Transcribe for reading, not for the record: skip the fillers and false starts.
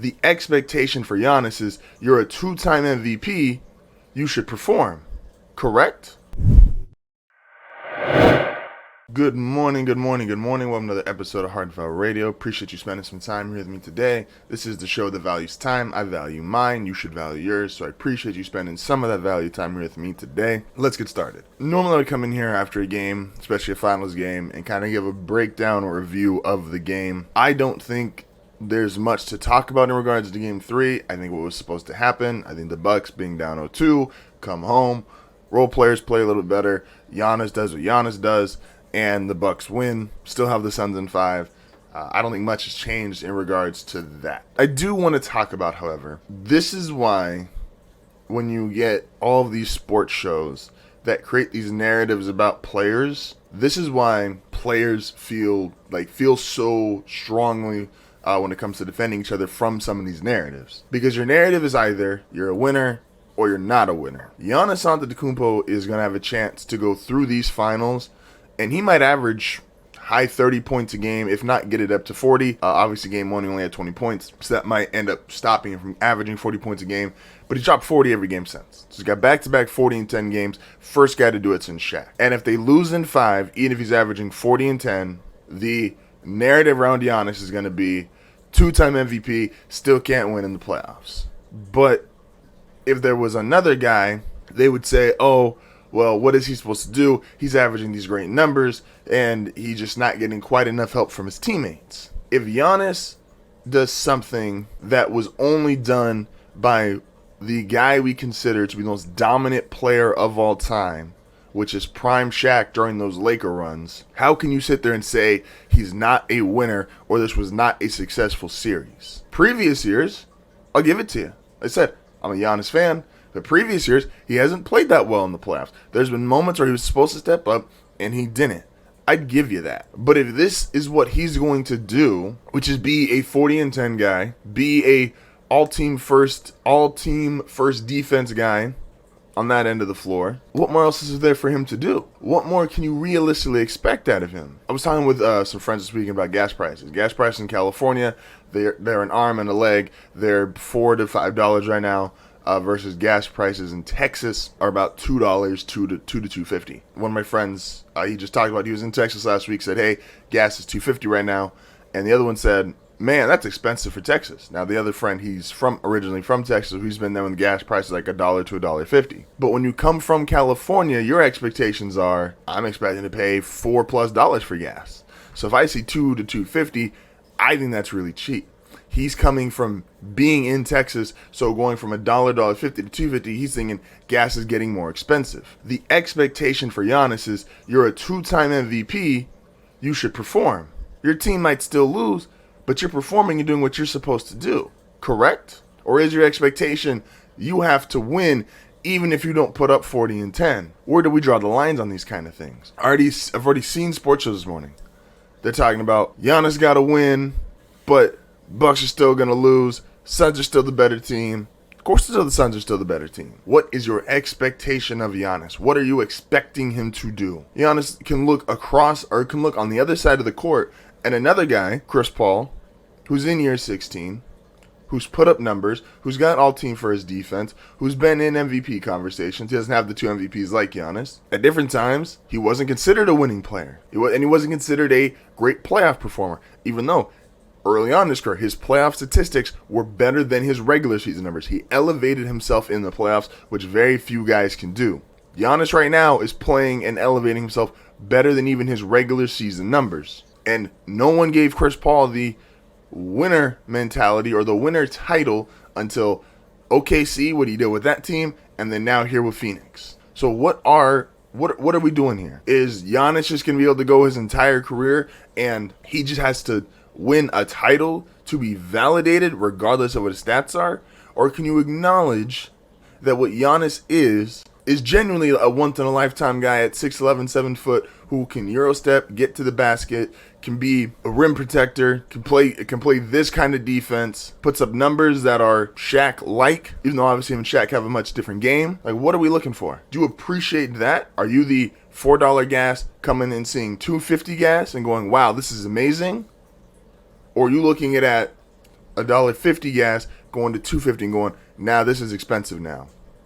the expectation for Giannis is you're a two-time MVP, you should perform. Correct? Good morning. Welcome to another episode of Hard Foul Radio. Appreciate you spending some time here with me today. This is the show that values time. I value mine. You should value yours. So I appreciate you spending some of that value time here with me today. Let's get started. Normally I would come in here after a game, especially a finals game, and kind of give a breakdown or review of the game. I don't think there's much to talk about in regards to Game 3. I think what was supposed to happen, I think the Bucks being down 0-2, come home, role players play a little bit better, Giannis does what Giannis does, and the Bucks win, still have the Suns in 5. I don't think much has changed in regards to that. I do want to talk about, however, this is why when you get all of these sports shows that create these narratives about players, this is why players feel so strongly when it comes to defending each other from some of these narratives. Because your narrative is either you're a winner or you're not a winner. Giannis Antetokounmpo is going to have a chance to go through these finals, and he might average high 30 points a game, if not get it up to 40. Obviously, game 1, he only had 20 points, so that might end up stopping him from averaging 40 points a game. But he's dropped 40 every game since. So he's got back-to-back 40 and 10 games. First guy to do it since Shaq. And if they lose in 5, even if he's averaging 40 and 10, the narrative around Giannis is going to be two-time MVP, still can't win in the playoffs. But if there was another guy, they would say, oh, well, what is he supposed to do? He's averaging these great numbers, and he's just not getting quite enough help from his teammates. If Giannis does something that was only done by the guy we consider to be the most dominant player of all time, which is prime Shaq during those Laker runs, how can you sit there and say he's not a winner or this was not a successful series? Previous years, I'll give it to you. Like I said, I'm a Giannis fan. The previous years, he hasn't played that well in the playoffs. There's been moments where he was supposed to step up, and he didn't. I'd give you that. But if this is what he's going to do, which is be a 40 and 10 guy, be a all-team first defense guy on that end of the floor, what more else is there for him to do? What more can you realistically expect out of him? I was talking with some friends this weekend about gas prices. Gas prices in California, they're an arm and a leg. They're $4 to $5 right now. Versus gas prices in Texas are about $2 to $2.50. One of my friends, he just talked about, he was in Texas last week, said, hey, gas is $2.50 right now. And the other one said, man, that's expensive for Texas. Now, the other friend, he's originally from Texas. He's been there when the gas price is like $1 to $1.50. But when you come from California, your expectations are, I'm expecting to pay $4+ for gas. So if I see $2 to $2.50, I think that's really cheap. He's coming from being in Texas, so going from $1.50 to $2.50, he's thinking gas is getting more expensive. The expectation for Giannis is you're a two-time MVP, you should perform. Your team might still lose, but you're performing and doing what you're supposed to do. Correct? Or is your expectation you have to win even if you don't put up 40 and 10? Where do we draw the lines on these kind of things? I've already seen sports shows this morning. They're talking about Giannis got to win, but Bucks are still going to lose. Suns are still the better team. Of course, the Suns are still the better team. What is your expectation of Giannis? What are you expecting him to do? Giannis can look across or can look on the other side of the court and another guy, Chris Paul, who's in year 16, who's put up numbers, who's got all team for his defense, who's been in MVP conversations. He doesn't have the two MVPs like Giannis. At different times, he wasn't considered a winning player. He wasn't considered a great playoff performer, even though early on in his career, his playoff statistics were better than his regular season numbers. He elevated himself in the playoffs, which very few guys can do. Giannis right now is playing and elevating himself better than even his regular season numbers. And no one gave Chris Paul the winner mentality or the winner title until OKC, what he did with that team, and then now here with Phoenix. So what are we doing here? Is Giannis just going to be able to go his entire career and he just has to win a title to be validated regardless of what his stats are? Or can you acknowledge that what Giannis is genuinely a once-in-a-lifetime guy at 6'11", 7 foot, who can Euro step, get to the basket, can be a rim protector, can play this kind of defense, puts up numbers that are Shaq-like, even though obviously him and Shaq have a much different game. Like, what are we looking for? Do you appreciate that? Are you the $4 gas coming and seeing $2.50 gas and going, wow, this is amazing? Or are you looking at $1.50 gas going to $2.50 and going, now this is expensive now.